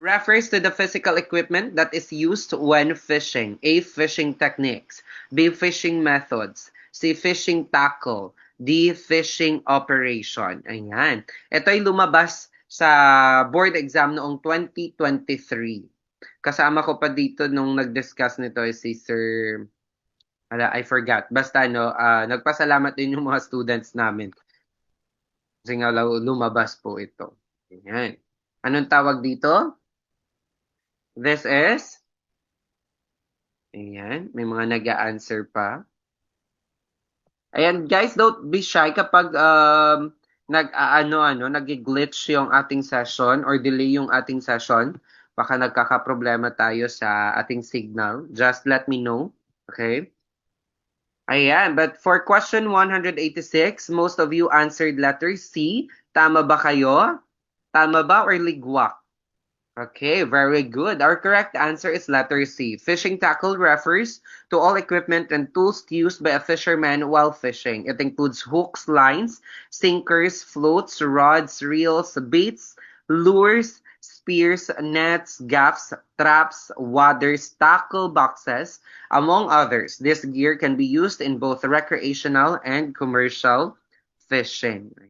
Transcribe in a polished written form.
refers to the physical equipment that is used when fishing. A, fishing techniques. B, fishing methods. C, fishing tackle. D, fishing operation. Ayan. Ito ay lumabas sa board exam noong 2023. Kasama ko pa dito nung nag-discuss nito si Sir, I forgot. Basta nagpasalamat din yung mga students namin. Kasi nga lumabas po ito. Ayan. Anong tawag dito? This is? Ayan, may mga nag-a-answer pa. Ayan, guys, don't be shy kapag nag-glitch yung ating session or delay yung ating session. Baka nagkakaproblema tayo sa ating signal. Just let me know. Okay? Ayan, but for question 186, most of you answered letter C. Tama ba kayo? Tama ba or ligwak? Okay, very good. Our correct answer is letter C. Fishing tackle refers to all equipment and tools used by a fisherman while fishing. It includes hooks, lines, sinkers, floats, rods, reels, baits, lures, spears, nets, gaffs, traps, waders, tackle boxes, among others. This gear can be used in both recreational and commercial fishing.